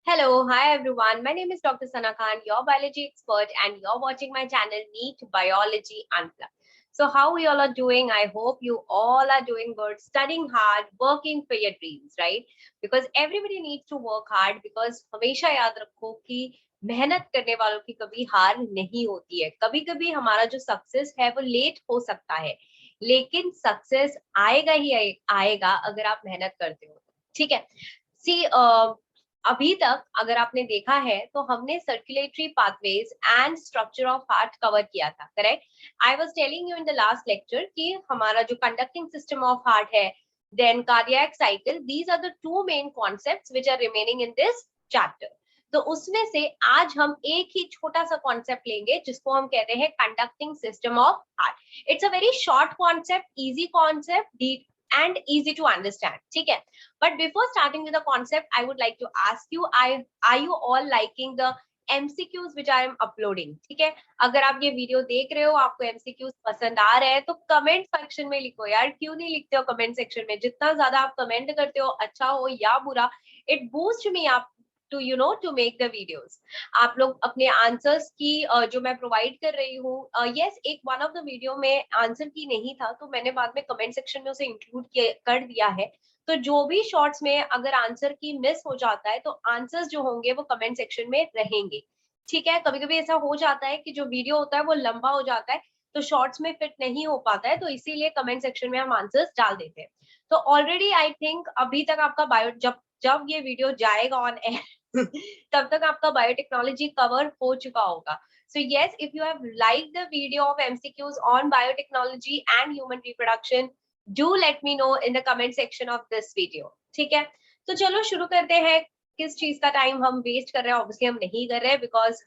Hello, hi everyone. My name is Dr. Sana Khan, your biology expert, and you're watching my channel NEET Biology Unplugged. So, how you all are doing? I hope you all are doing good, studying hard, working for your dreams, right? Because everybody needs to work hard because हमेशा याद रखो कि मेहनत करने वालों की कभी हार नहीं होती है. कभी कभी हमारा जो सक्सेस है वो लेट हो सकता है, लेकिन सक्सेस आएगा ही आएगा अगर आप मेहनत करते हो. ठीक है. सी अभी तक अगर आपने देखा है तो हमने circulatory pathways and structure of heart cover किया था, correct. I was telling you in the last lecture कि हमारा जो कंडक्टिंग सिस्टम ऑफ हार्ट है, then cardiac cycle, these are the two main concepts which are remaining in this chapter. तो उसमें से आज हम एक ही छोटा सा कॉन्सेप्ट लेंगे जिसको हम कहते हैं conducting system of heart. It's a very short concept, easy concept and easy to understand. ठीक है. But before starting with the concept, I would like to ask you, are you all liking the MCQs which I am uploading? ठीक है. अगर आप ये video देख रहे हो, आपको MCQs पसंद आ रहे हैं तो कमेंट सेक्शन में लिखो यार. क्यों नहीं लिखते हो कमेंट सेक्शन में? जितना ज्यादा आप कमेंट करते हो, अच्छा हो या बुरा, it boost me up to make the videos. आप लोग अपने आंसर्स की जो मैं प्रोवाइड कर रही हूँ, यस, एक वन ऑफ द वीडियो में आंसर की नहीं था तो मैंने बाद में कमेंट सेक्शन में उसे इंक्लूड कर दिया है. तो जो भी शॉर्ट्स में अगर आंसर की मिस हो जाता है तो आंसर्स जो होंगे वो कमेंट सेक्शन में रहेंगे. ठीक है. कभी कभी ऐसा हो जाता है कि जो वीडियो होता है वो लंबा हो जाता है तो शॉर्ट्स में फिट नहीं हो पाता है, तो इसीलिए कमेंट सेक्शन में हम आंसर्स डाल देते हैं. तो ऑलरेडी आई थिंक अभी तक आपका बायो जब जब ये वीडियो जाएगा ऑन एयर तब तक आपका बायोटेक्नोलॉजी कवर हो चुका होगा. So yes, if you have liked the video of MCQs on biotechnology and human reproduction, do let me know in the comment section of this video. ठीक है. तो चलो शुरू करते हैं. किस चीज का टाइम हम वेस्ट कर रहे हैं? ऑब्वियसली हम नहीं कर रहे हैं, बिकॉज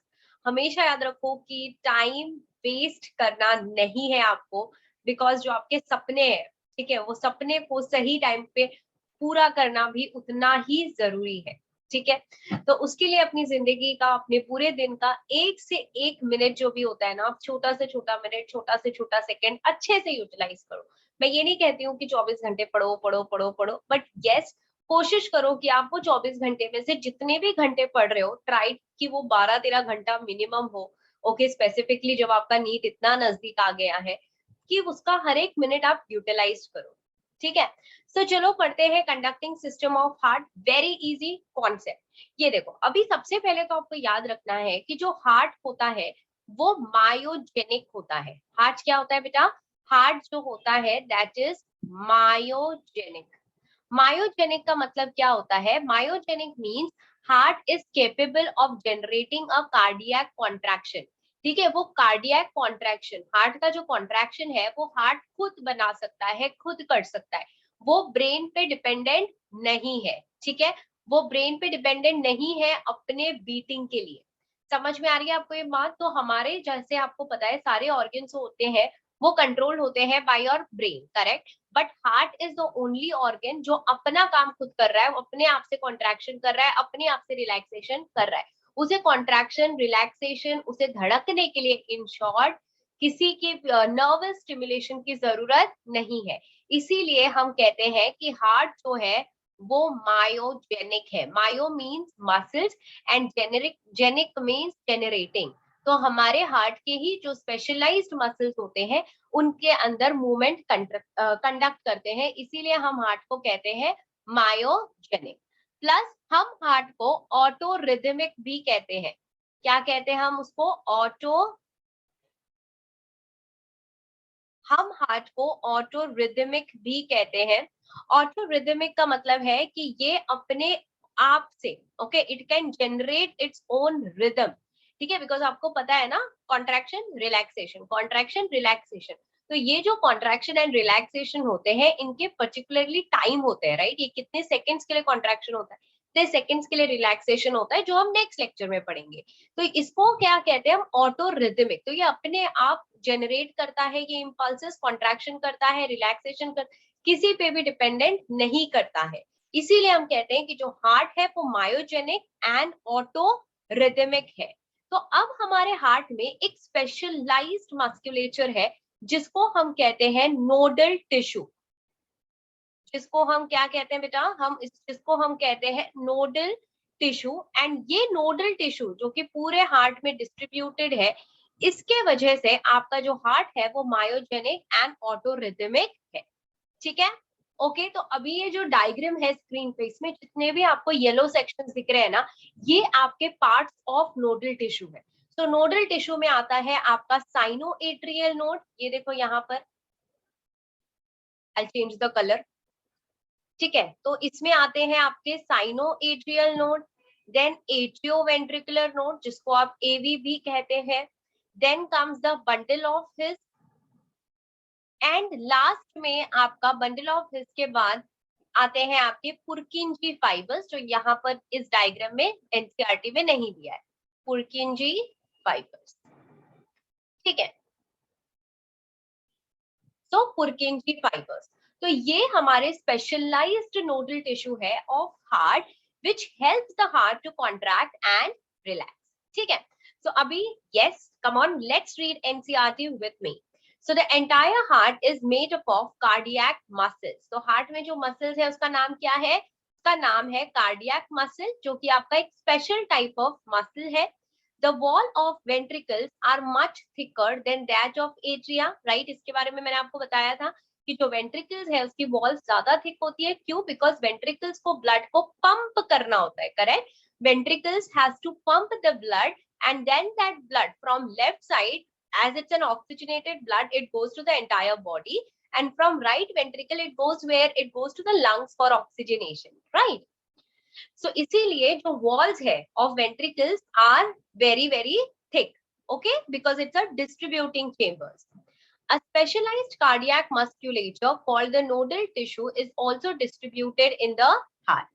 हमेशा याद रखो कि टाइम वेस्ट करना नहीं है आपको, बिकॉज जो आपके सपने हैं, ठीक है, वो सपने को सही टाइम पे पूरा करना भी उतना ही जरूरी है. ठीक है. तो उसके लिए अपनी जिंदगी का, अपने पूरे दिन का एक से एक मिनट जो भी होता है ना, आप छोटा से छोटा मिनट, छोटा से छोटा सेकंड अच्छे से यूटिलाइज करो. मैं ये नहीं कहती हूँ कि 24 घंटे पढ़ो पढ़ो पढ़ो पढ़ो, बट यस, कोशिश करो कि आप वो 24 घंटे में से जितने भी घंटे पढ़ रहे हो, ट्राई कि वो 12-13 घंटा मिनिमम हो. ओके, स्पेसिफिकली जब आपका नीट इतना नजदीक आ गया है कि उसका हर एक मिनट आप यूटिलाइज करो. ठीक है. तो चलो पढ़ते हैं conducting system of heart. Very easy concept. ये देखो, अभी सबसे पहले तो आपको याद रखना है कि जो हार्ट होता है वो मायोजेनिक होता है. हार्ट क्या होता है बेटा? हार्ट जो होता है दैट इज मायोजेनिक. मायोजेनिक का मतलब क्या होता है? Myogenic means heart is capable of generating a cardiac contraction. ठीक है. वो कार्डियक कॉन्ट्रैक्शन, हार्ट का जो कॉन्ट्रैक्शन है वो हार्ट खुद बना सकता है, खुद कर सकता है. वो ब्रेन पे डिपेंडेंट नहीं है. ठीक है. वो ब्रेन पे डिपेंडेंट नहीं है अपने बीटिंग के लिए. समझ में आ रही है आपको ये बात? तो हमारे जैसे आपको पता है सारे ऑर्गन्स होते हैं वो कंट्रोल होते हैं by your brain, correct. But heart is the only organ जो अपना काम खुद कर रहा है, अपने आप से कॉन्ट्रैक्शन कर रहा है, अपने आप से रिलैक्सेशन कर रहा है. उसे कॉन्ट्रैक्शन, रिलैक्सेशन, उसे धड़कने के लिए, इन शॉर्ट, किसी की नर्वस स्टिमुलेशन की जरूरत नहीं है. इसीलिए हम कहते हैं कि हार्ट जो है वो मायोजेनिक है. Myo means muscles and genic means generating. तो हमारे हार्ट के ही जो स्पेशलाइज्ड मसल्स होते हैं उनके अंदर मूवमेंट कंडक्ट करते हैं, इसीलिए हम हार्ट को कहते हैं मायोजेनिक. प्लस हम हार्ट को ऑटो रिदमिक भी कहते हैं. क्या कहते हैं हम उसको? हम हार्ट को ऑटो रिदमिक भी कहते हैं. ऑटो रिदमिक का मतलब है कि ये अपने आप से, okay, it can generate its own rhythm. ठीक है. बिकॉज आपको पता है ना, कॉन्ट्रैक्शन रिलैक्सेशन, कॉन्ट्रैक्शन रिलैक्सेशन. तो ये जो कॉन्ट्रैक्शन एंड रिलैक्सेशन होते हैं इनके पर्टिकुलरली टाइम होते हैं, राइट. ये कितने सेकंड्स के लिए कॉन्ट्रैक्शन होता है, कितने सेकंड्स के लिए रिलैक्सेशन होता है, जो हम नेक्स्ट लेक्चर में पढ़ेंगे. तो इसको क्या कहते हैं हम? Auto rhythmic. तो ये अपने आप जनरेट करता है, ये इम्पल्सेस, कॉन्ट्रैक्शन करता है, रिलैक्सेशन कर, किसी पे भी डिपेंडेंट नहीं करता है. इसीलिए हम कहते हैं कि जो हार्ट है वो मायोजेनिक एंड ऑटो रिदमिक है. तो अब हमारे हार्ट में एक स्पेशलाइज्ड मस्कुलेचर है जिसको हम कहते हैं नोडल टिश्यू. जिसको हम क्या कहते हैं बेटा? जिसको हम कहते हैं नोडल टिश्यू, एंड ये नोडल टिश्यू जो कि पूरे हार्ट में डिस्ट्रीब्यूटेड है, इसके वजह से आपका जो हार्ट है वो मायोजेनिक एंड ऑटोरिथमिक है। ठीक है, ओके। तो अभी ये जो डायग्राम है स्क्रीन पे, इसमें जितने भी आपको येलो सेक्शंस दिख रहे हैं ना, ये आपके पार्ट्स ऑफ नोडल टिश्यू है। तो नोडल टिश्यू में आता है आपका साइनोएट्रियल नोड, ये देखो यहाँ पर, आई चेंज द कलर। ठीक है, तो इसमें आते हैं आपके sinoatrial node, then atrioventricular node जिसको आप एवी भी कहते हैं, then comes the bundle of His, and last में आपका बंडल ऑफ हिस के बाद आते हैं आपके पुरकिंजी फाइबर्स, जो यहाँ पर इस डायग्राम में एनसीईआरटी में नहीं दिया है, पुरकिंजी फाइबर्स। ठीक है, सो पुरकिंजी फाइबर्स, तो ये हमारे स्पेशलाइज्ड नोडल टिश्यू है of heart which helps the heart to contract and relax. ठीक है, सो अभी yes, come on, let's read NCERT with me. So the entire heart is made up of cardiac muscles. तो heart में जो muscles है उसका नाम क्या है? उसका नाम है कार्डियक मसल, जो कि आपका एक स्पेशल टाइप ऑफ मसल है। The wall of ventricles are much thicker than that of atria, right? इसके बारे में मैंने आपको बताया था कि जो वेंट्रिकल्स है उसकी वॉल ज्यादा थिक होती है। क्यों? बिकॉज वेंट्रिकल्स को ब्लड को पंप करना होता है, correct? Ventricles has to pump the blood, and then that blood from left side, as it's an oxygenated blood, it goes to the entire body, and from right ventricle it goes where? It goes to the lungs for oxygenation, right? So इसीलिए जो walls है of ventricles are very very thick, okay, because it's a distributing chambers. A specialized cardiac musculature called the nodal tissue is also distributed in the heart.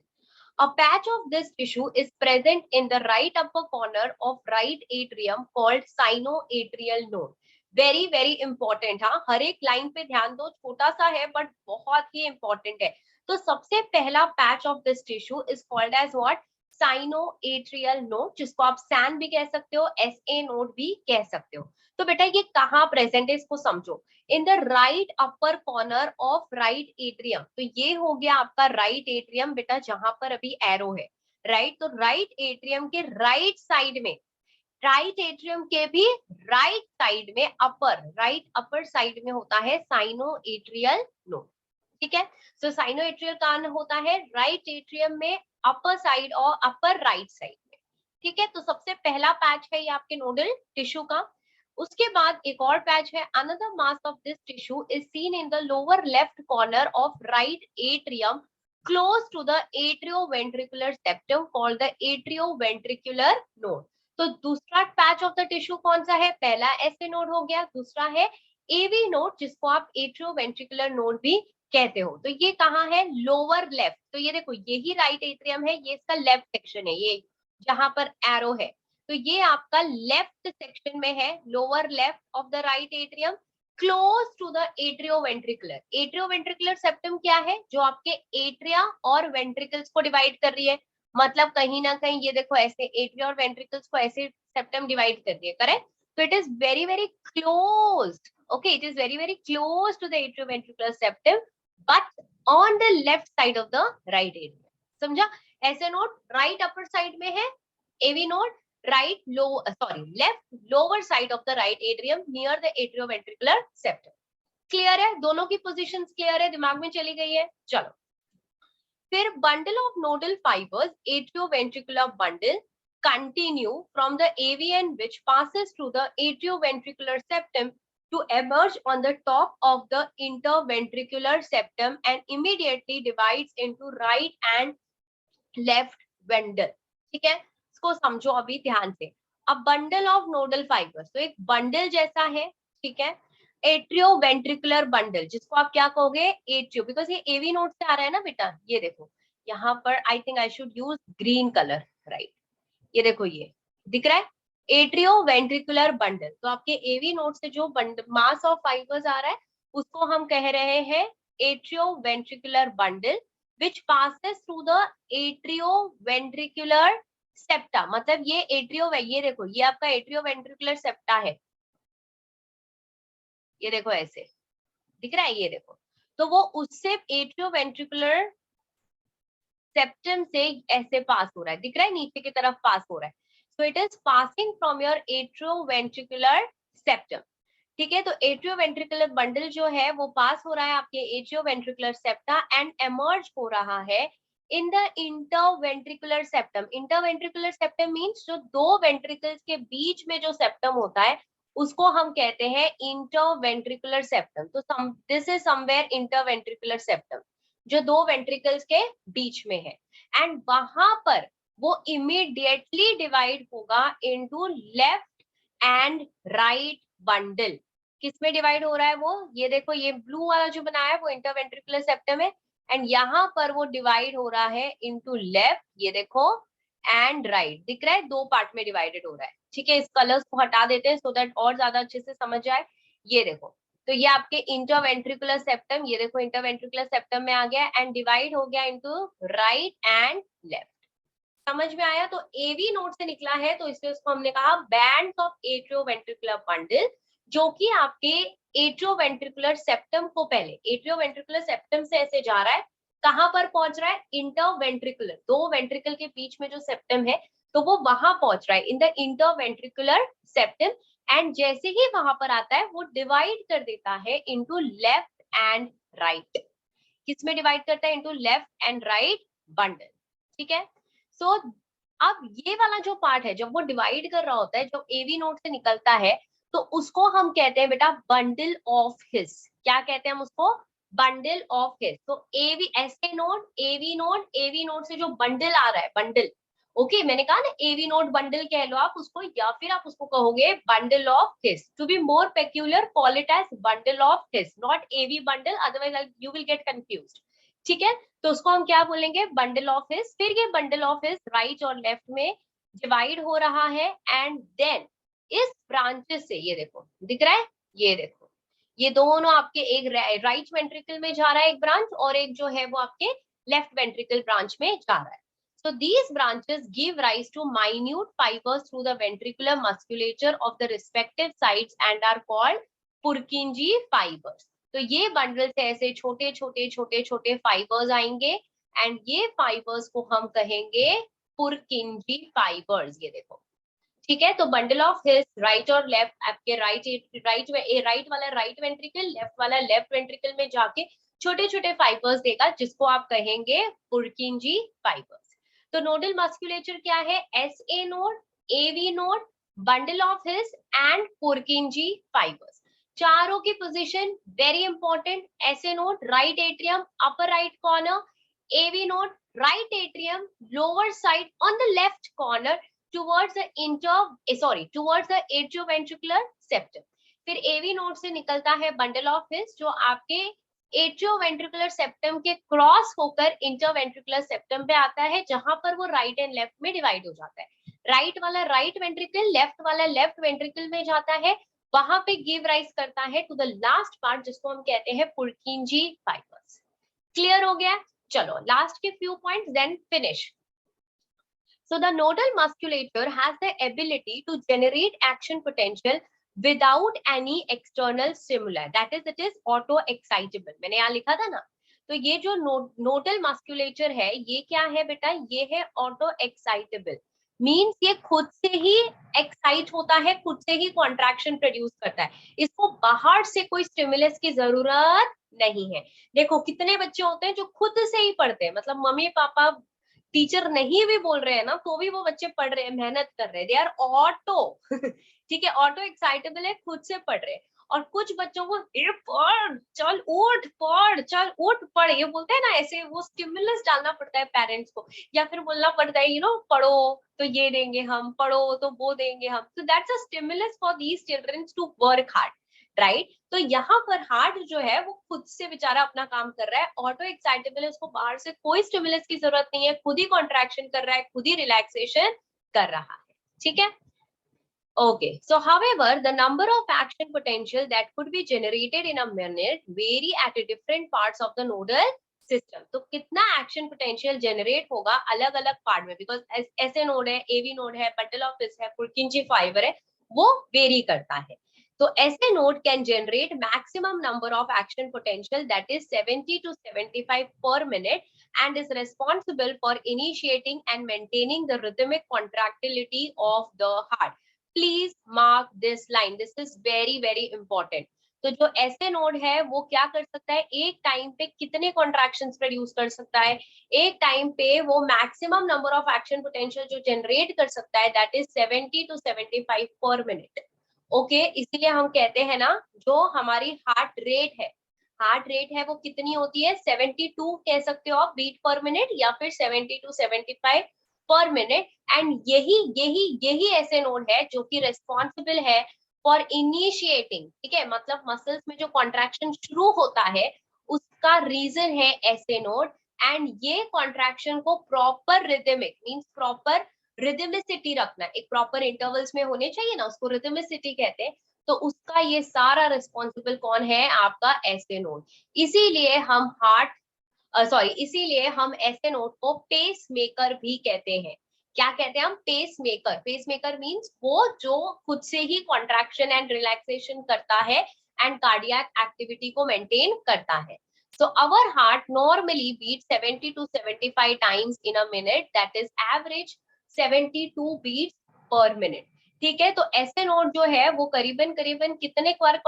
A patch of this tissue is present in the right upper corner of right atrium called sinoatrial node. Very very important, हाँ, हर एक line पे ध्यान दो, छोटा सा है but बहुत ही important है। तो सबसे पहला patch of this tissue is called as what? Sinoatrial node, जिसको आप सैन भी कह सकते हो, एसए नोड भी कह सकते हो। तो बेटा ये कहाँ प्रेजेंट है इसको समझो, in the right upper corner of right atrium. तो ये हो गया आपका राइट एट्रियम बेटा, जहां पर अभी एरो है, राइट? तो राइट एट्रियम के राइट साइड में, राइट एट्रियम के भी राइट साइड में, अपर, राइट अपर साइड में होता है साइनोएट्रियल नोड। ठीक है, सो साइनोएट्रियल कहाँ होता है? राइट एट्रियम में, अपर साइड और अपर राइट साइड में। ठीक है, तो सबसे पहला पैच है ये आपके नोडल टिश्यू का। उसके बाद एक और पैच है, another mass of this tissue is seen in the lower left corner of right atrium close to the atrioventricular septum called the atrioventricular node. तो दूसरा पैच ऑफ द टिश्यू कौन सा है? पहला एसए नोड हो गया, दूसरा है एवी नोड, जिसको आप एट्रियोवेंट्रिकुलर नोड भी कहते हो। तो ये कहाँ है? Lower left. तो ये देखो, यही राइट एट्रियम है, ये इसका लेफ्ट सेक्शन है, ये जहां पर एरो है, तो ये आपका लेफ्ट सेक्शन में है, lower left of the right atrium, close to the atrioventricular. Atrioventricular septum क्या है? जो आपके एट्रिया और वेंट्रिकल्स को डिवाइड कर रही है, मतलब कहीं ना कहीं ये देखो ऐसे एट्रिया और वेंट्रिकल्स को ऐसे सेप्टम डिवाइड कर रही है, करेक्ट? तो it is very very close, okay, it is very very close to the atrioventricular septum but on the left side of the right atrium. समझा? ऐसे नोड राइट अपर साइड में है, AV node right low, sorry, left lower side of the right atrium near the atrioventricular septum. Clear है? दोनों की positions clear है, दिमाग में चली गई है? चलो, फिर bundle of nodal fibres, atrioventricular bundle, continue from the AVN which passes through the atrioventricular septum to emerge on the top of the interventricular septum and immediately divides into right and left bundle. ठीक है, इसको समझो अभी ध्यान से। अब bundle of nodal fibres, तो एक बंडल जैसा है, ठीक है, एट्रियोवेंट्रिकुलर बंडल, जिसको आप क्या कहोगे? एट्रियो, बिकॉज ये एवी नोड से आ रहा है ना बेटा। ये देखो यहाँ पर, I think I should use green colour, right? ये देखो, ये दिख रहा है एट्रियोवेंट्रिकुलर बंडल। तो आपके एवी नोड से जो मास ऑफ फाइबर्स आ रहा है उसको हम कह रहे हैं atrioventricular bundle which passes through the atrioventricular septa. मतलब ये एट्रियो, ये देखो, ये आपका एट्रियोवेंट्रिकुलर सेप्टा है, ये देखो ऐसे दिख रहा है, ये देखो। तो वो उससे एट्रियोवेंट्रिकुलर सेप्टम से ऐसे पास हो रहा है, दिख रहा है नीचे की तरफ पास हो रहा है. So it is passing from your atrioventricular septum. ठीक है, तो एट्रियोवेंट्रिकुलर बंडल जो है वो पास हो रहा है आपके एट्रियोवेंट्रिकुलर सेप्टा एंड एमर्ज हो रहा है in the interventricular septum. Interventricular septum means जो दो वेंट्रिकल्स के बीच में जो सेप्टम होता है उसको हम कहते हैं इंटरवेंट्रिकुलर सेप्टम. तो this is somewhere interventricular septum जो दो वेंट्रिकल्स के बीच में है. एंड वहां पर वो इमीडिएटली डिवाइड होगा into left and right bundle. किसमें डिवाइड हो रहा है वो, ये देखो ये ब्लू वाला जो बनाया है वो इंटरवेंट्रिकुलर सेप्टम है एंड यहाँ पर वो डिवाइड हो रहा है इनटू लेफ्ट, ये देखो, एंड राइट. दिख रहा है दो पार्ट में डिवाइडेड हो रहा है. ठीक है, इस कलर्स को हटा देते हैं सो दैट और ज्यादा अच्छे से समझ जाए. ये देखो, तो ये आपके इंटरवेंट्रिकुलर सेप्टम, ये देखो इंटरवेंट्रिकुलर सेप्टम में आ गया एंड डिवाइड हो गया इनटू राइट एंड लेफ्ट. समझ में आया. तो एवी नोड से निकला है तो इसलिए उसको हमने कहा बैंड्स ऑफ एट्रियोवेंट्रिकुलर बंडल, जो कि आपके एट्रियोवेंट्रिकुलर सेप्टम को, पहले एट्रियोवेंट्रिकुलर सेप्टम से ऐसे जा रहा है, कहां पर पहुंच रहा है, इंटरवेंट्रिकुलर, दो वेंट्रिकल के बीच में जो सेप्टम है तो वो वहां पहुंच रहा है in the interventricular septum. And जैसे ही वहां पर आता है वो डिवाइड कर देता है इनटू लेफ्ट एंड राइट. किसमें डिवाइड करता है, into left and right bundle. ठीक है, सो अब ये वाला जो पार्ट है जब वो डिवाइड कर रहा होता है, जब एवी नोड से निकलता है तो उसको हम कहते हैं बेटा बंडल ऑफ हिस. क्या कहते हैं हम उसको, बंडल ऑफ हिस. तो एवी एसए नोड, एवी नोड से जो बंडल आ रहा है, बंडल, ओके मैंने कहा ना एवी नोड बंडल कह लो आप उसको, या फिर आप उसको कहोगे bundle of His. To be more peculiar call it as bundle of His, not AV bundle, otherwise you will get confused. ठीक है, तो उसको हम क्या बोलेंगे, बंडल ऑफ हिस. फिर ये बंडल ऑफ हिस राइट और लेफ्ट में डिवाइड हो रहा है एंड देन इस ब्रांचेस से, ये देखो दिख रहा है, ये देखो ये दोनों आपके, एक राइट वेंट्रिकल में जा रहा है एक ब्रांच और एक जो है वो आपके लेफ्ट वेंट्रिकल ब्रांच में जा रहा है. So these branches give rise to minute fibers through the ventricular musculature of the respective sides and are called Purkinje fibers. तो ये बंडल से ऐसे छोटे छोटे छोटे छोटे फाइबर्स आएंगे एंड ये फाइबर्स को हम कहेंगे पुरकिंजी फाइबर्स. ये देखो, ठीक है, तो बंडल ऑफ हिस राइट और लेफ्ट, आपके राइट वाला राइट वेंट्रिकल, लेफ्ट वाला लेफ्ट वेंट्रिकल में जाके छोटे छोटे फाइबर्स देगा जिसको आप कहेंगे पुरकिंजी फाइबर्स. तो नोडल मस्कुलेचर क्या है, S A node, AV node, bundle of His and Purkinje fibres. चारों की position very important. S A node right atrium upper right corner, AV node right atrium lower side on the left corner towards the atrioventricular septum. फिर AV node से निकलता है bundle of हिस जो आपके atrioventricular septum के cross होकर interventricular septum पे आता है, जहां पर वो राइट एंड लेफ्ट में डिवाइड हो जाता है. राइट वाला राइट वेंट्रिकल, लेफ्ट वाला लेफ्ट वेंट्रिकल में जाता है, वहां पे गिव राइज करता है टू द लास्ट पार्ट जिसको हम कहते हैं पुरकिंजी फाइबर्स. क्लियर हो गया. चलो लास्ट के few points then finish. So the nodal musculature has the ability to generate action potential without any external stimuli. That is, it is auto-excitable. मैंने यहाँ लिखा था ना. तो ये जो nodal musculature है, ये क्या है बेटा, ये है auto-excitable. मीन्स ये खुद से ही एक्साइट होता है, खुद से ही कॉन्ट्रैक्शन प्रोड्यूस करता है. इसको बाहर से कोई स्टिमुलस की जरूरत नहीं है. देखो कितने बच्चे होते हैं जो खुद से ही पढ़ते हैं, मतलब मम्मी पापा टीचर नहीं भी बोल रहे हैं ना तो भी वो बच्चे पढ़ रहे हैं, मेहनत कर रहे हैं, दे आर ऑटो. ठीक है, ऑटो एक्साइटेबल है, खुद से पढ़ रहे हैं. और कुछ बच्चों को ए पढ़, चल उठ पढ़, चल उठ पढ़, ये बोलते हैं ना, ऐसे वो स्टिमुलस डालना पड़ता है पेरेंट्स को, या फिर बोलना पड़ता है पढ़ो तो ये देंगे हम, पढ़ो तो वो देंगे हम. तो that's a stimulus for these children to work hard, right. तो यहाँ पर हार्ट जो है वो खुद से बेचारा अपना काम कर रहा है, ऑटो एक्साइटेबल है, उसको बाहर से कोई स्टिमुलस की जरूरत नहीं है, खुद ही कॉन्ट्रैक्शन कर रहा है, खुद ही रिलैक्सेशन कर रहा है. ठीक है. Okay, so however, the number of action potential that could be generated in a minute vary at different parts of the nodal system. तो कितना action potential generate होगा अलग अलग part में, because ऐसे नोड है, AV नोड है, bundle of His है, Purkinje fiber है, वो vary करता है. तो ऐसे node can generate maximum number of action potential that is 70 to 75 per minute and is responsible for initiating and maintaining the rhythmic contractility of the heart. Please mark this line. This is very very important. तो जो ऐसे node है वो क्या कर सकता है, एक टाइम पे कितने कॉन्ट्रैक्शंस प्रोड्यूस कर सकता है, एक टाइम पे वो maximum number of action potential जो जनरेट कर सकता है दैट इज 70 to 75 पर मिनट. ओके, इसीलिए हम कहते हैं ना, जो हमारी हार्ट रेट है वो कितनी होती है, 72 कह सकते हो आप बीट पर मिनट, या फिर 70 to 75 पर मिनट. एंड यही ऐसे नोड है जो कि रेस्पॉन्सिबल है फॉर इनिशिएटिंग. ठीक है, मतलब मसल्स में जो कॉन्ट्रैक्शन शुरू होता है उसका रीजन है ऐसे नोड. एंड ये कॉन्ट्रैक्शन को proper rhythmic means proper rhythmicity रखना, एक प्रॉपर इंटरवल्स में होने चाहिए ना, उसको रिदमिसिटी कहते हैं. तो उसका ये सारा रिस्पॉन्सिबल कौन है, आपका ऐसे नोड. इसीलिए हम ऐसे नोड को पेस मेकर भी कहते हैं. क्या कहते हैं हम, पेस मेकर मींस वो जो खुद से ही कॉन्ट्रैक्शन एंड रिलैक्सेशन करता है एंड कार्डियक एक्टिविटी को मेंटेन करता है. So our heart normally beats 70 to 75 times in a minute, that is average 72 beats per minute. ठीक है, तो ऐसे नोड जो है वो करीबन कितने बार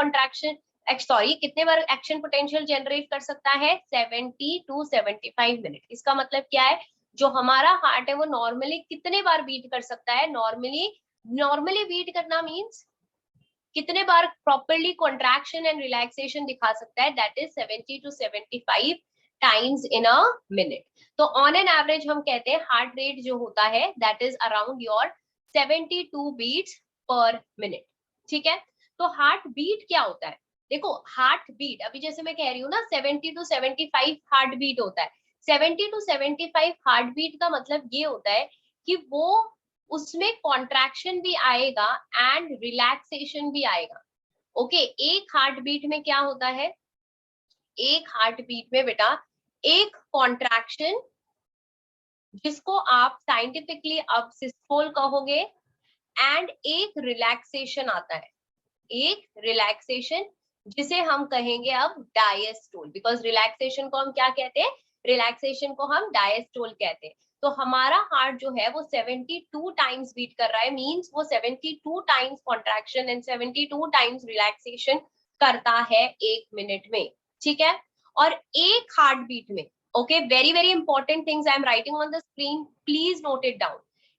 कितने बार एक्शन पोटेंशियल जनरेट कर सकता है, 70 to 75 मिनट. इसका मतलब क्या है, जो हमारा हार्ट है वो नॉर्मली कितने बार बीट कर सकता है, नॉर्मली बीट करना मींस कितने बार प्रॉपर्ली कॉन्ट्रैक्शन एंड रिलैक्सेशन दिखा सकता है, that is 70 to 75 times in a minute. तो ऑन एन एवरेज हम कहते हैं हार्ट रेट जो होता है that is around your 72 beats per minute. ठीक है, तो हार्ट बीट क्या होता है, देखो हार्ट बीट अभी जैसे मैं कह रही हूँ ना 70 to 75 हार्ट बीट होता है. 70 to 75 हार्ट बीट का मतलब ये होता है कि वो उसमें कॉन्ट्रैक्शन भी आएगा एंड रिलैक्सेशन भी आएगा. ओके, एक हार्ट बीट में क्या होता है, एक हार्ट बीट में बेटा एक कॉन्ट्रैक्शन जिसको आप साइंटिफिकली अब सिस्टोल कहोगे, एंड एक रिलैक्सेशन आता है, एक रिलैक्सेशन जिसे हम कहेंगे अब डायस्टोल. बिकॉज रिलैक्सेशन को हम क्या कहते हैं, रिलैक्सेशन को हम डायस्टोल कहते हैं. तो हमारा हार्ट जो है वो 72 टाइम्स बीट कर रहा है, मींस वो 72 times contraction and 72 times relaxation करता है एक मिनट में. ठीक है, और एक हार्ट बीट में, okay, very very important things I am writing on the screen, please note it down.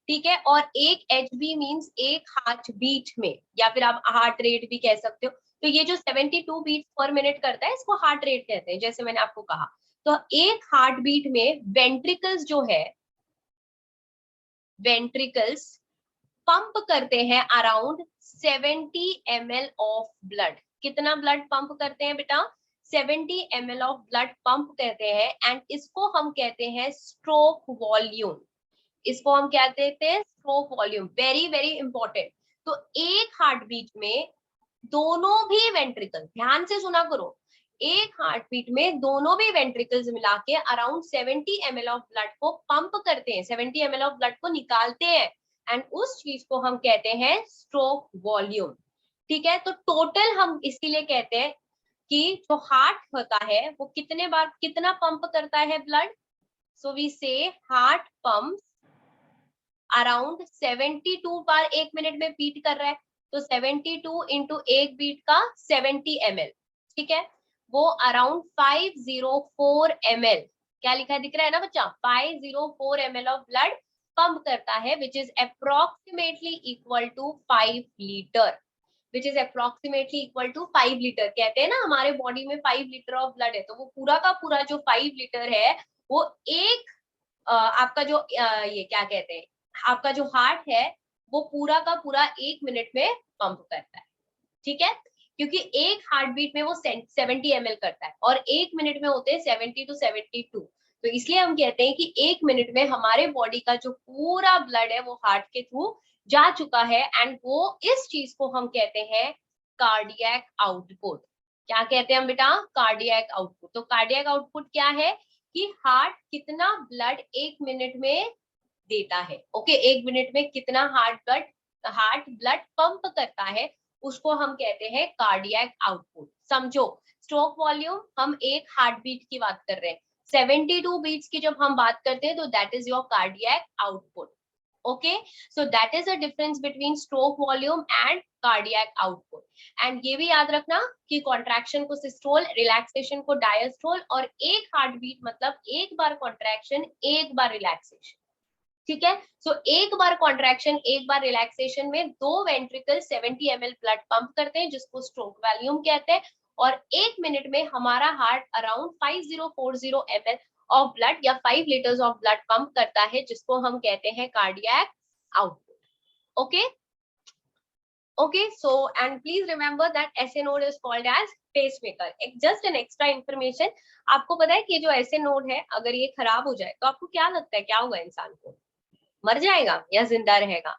ठीक है, और एक एचबी मींस एक हार्ट बीट में, या फिर आप हार्ट रेट भी कह सकते हो. तो ये जो 72 बीट्स पर मिनट करता है इसको हार्ट रेट कहते हैं, जैसे मैंने आपको कहा. तो एक हार्ट बीट में वेंट्रिकल्स जो है, वेंट्रिकल्स पंप करते हैं अराउंड 70 ml ऑफ ब्लड. कितना ब्लड पंप करते हैं बेटा, 70 ml ऑफ ब्लड पंप करते हैं. एंड इसको हम कहते हैं स्ट्रोक वॉल्यूम. इसको हम क्या कहते हैं, stroke volume. Very very important. तो एक हार्ट बीट में दोनों भी वेंट्रिकल, ध्यान से सुना करो, एक हार्ट बीट में दोनों भी वेंट्रिकल्स मिला के अराउंड 70 ml ऑफ ब्लड को पंप करते हैं, 70 ml ऑफ ब्लड को निकालते हैं, एंड उस चीज को हम कहते हैं स्ट्रोक वॉल्यूम. ठीक है, तो टोटल हम इसीलिए कहते हैं कि जो हार्ट होता है वो कितने बार कितना पंप करता है ब्लड. सो वी से हार्ट पंप्स अराउंड 72 बार एक मिनट में बीट कर रहा है. तो 72 इंटू एक बीट का 70 ml. ठीक है, वो अराउंड 504 ml, क्या लिखा है दिख रहा है ना बच्चा, 504 ml ऑफ ब्लड पंप करता है, which is approximately equal to 5 litre. Which is approximately equal to 5 litre. कहते हैं ना हमारे बॉडी में 5 लीटर ऑफ ब्लड है, तो वो पूरा का पूरा जो 5 लीटर है वो एक आपका जो ये क्या कहते हैं, आपका जो हार्ट है वो पूरा का पूरा एक मिनट में पंप करता है. ठीक है, क्योंकि एक हार्ट बीट में वो 70 ml करता है और एक मिनट में होते हैं 70 to 72. तो इसलिए हम कहते हैं कि एक मिनट में हमारे बॉडी का जो पूरा ब्लड है वो हार्ट के थ्रू जा चुका है, एंड वो इस चीज को हम कहते हैं कार्डियक आउटपुट. क्या कहते हैं हम बेटा, कार्डियक आउटपुट. तो कार्डियक आउटपुट क्या है कि हार्ट कितना ब्लड एक मिनट में देता है. ओके, एक मिनट में कितना हार्ट ब्लड पंप करता है उसको हम कहते हैं कार्डियक आउटपुट. समझो, स्ट्रोक वॉल्यूम हम एक हार्ट बीट की बात कर रहे हैं, 72 बीट्स की जब हम बात करते हैं तो that is your cardiac output. Okay, so that is a difference between stroke volume and cardiac output. And ये भी याद रखना कि कॉन्ट्रैक्शन को सिस्टोल, रिलैक्सेशन को डायस्टोल, और एक हार्ट बीट मतलब एक बार कॉन्ट्रैक्शन एक बार रिलैक्सेशन. ठीक है, सो एक बार कॉन्ट्रैक्शन एक बार रिलैक्सेशन में दो वेंट्रिकल 70 ml ब्लड पंप करते हैं जिसको स्ट्रोक वॉल्यूम कहते हैं, और एक मिनट में हमारा heart around 5040 ml of blood या 5 लीटर्स ऑफ ब्लड पंप करता है जिसको हम कहते हैं cardiac output. Okay okay, so and please remember that SA node is called as pacemaker. Just an extra information, आपको पता है कि जो एसए नोड है अगर ये खराब हो जाए तो आपको क्या लगता है क्या होगा? इंसान को मर जाएगा या जिंदा रहेगा?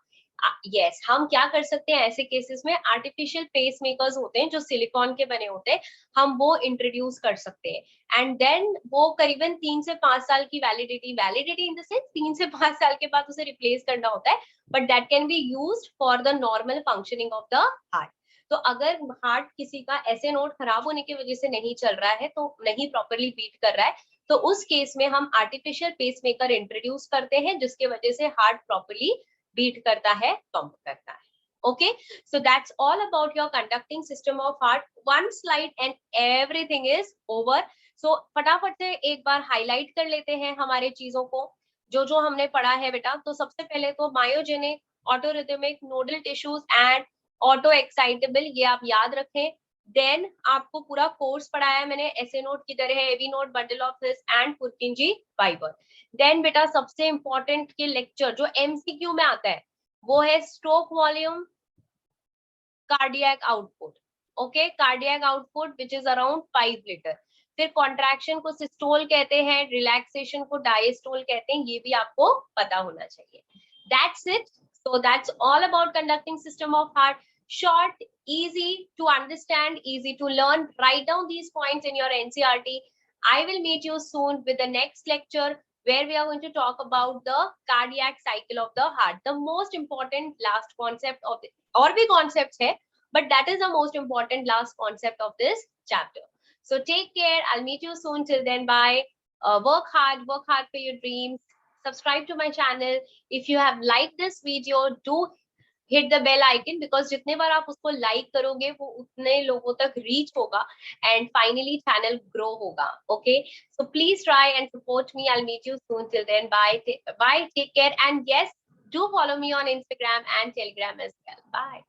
यस, हम क्या कर सकते हैं ऐसे केसेस में? आर्टिफिशियल पेस मेकर्स होते हैं जो सिलिकॉन के बने होते हैं, हम वो इंट्रोड्यूस कर सकते हैं. एंड देन वो करीबन 3 से 5 साल की वैलिडिटी इन द सेंस 3 से 5 साल के बाद उसे रिप्लेस करना होता है, but that can be used for the normal functioning of the heart. तो अगर हार्ट किसी का ऐसे नोड खराब होने की वजह से नहीं चल रहा है, तो नहीं प्रॉपरली बीट कर रहा है, तो उस केस में हम आर्टिफिशियल पेसमेकर इंट्रोड्यूस करते हैं जिसके वजह से हार्ट प्रॉपरली बीट करता है, पंप करता है. Okay, so that's all about your conducting system of heart. One slide and everything is over. So फटाफट से एक बार हाईलाइट कर लेते हैं हमारे चीजों को जो जो हमने पढ़ा है बेटा. तो सबसे पहले तो myogenic, autorhythmic, nodal tissues and auto excitable, ये आप याद रखें. देन आपको पूरा कोर्स पढ़ाया है मैंने, एसए नोड की तरह, AV node, bundle of His and Purkinje fibre. Then बेटा सबसे इंपॉर्टेंट के लेक्चर जो एमसीक्यू में आता है वो है stroke volume, cardiac output. Okay, cardiac output which is around 5 litre. फिर कॉन्ट्रैक्शन को सिस्टोल कहते हैं, रिलैक्सेशन को डायस्टोल कहते हैं, ये भी आपको पता होना चाहिए. That's it. So that's all about conducting system of heart. Short, easy to understand, easy to learn. Write down these points in your NCERT. I will meet you soon with the next lecture where we are going to talk about the cardiac cycle of the heart. The most important last concept of it. और भी concepts है, but that is the most important last concept of this chapter. So take care. I'll meet you soon. Till then, bye. Work hard for your dreams. Subscribe to my channel. If you have liked this video, do hit the bell icon because जितने बार आप उसको like करोगे वो उतने लोगों तक reach होगा and finally channel grow होगा. Okay, so please try and support me. I'll meet you soon. Till then, bye. Bye. Take care. And yes, do follow me on Instagram and Telegram as well. Bye.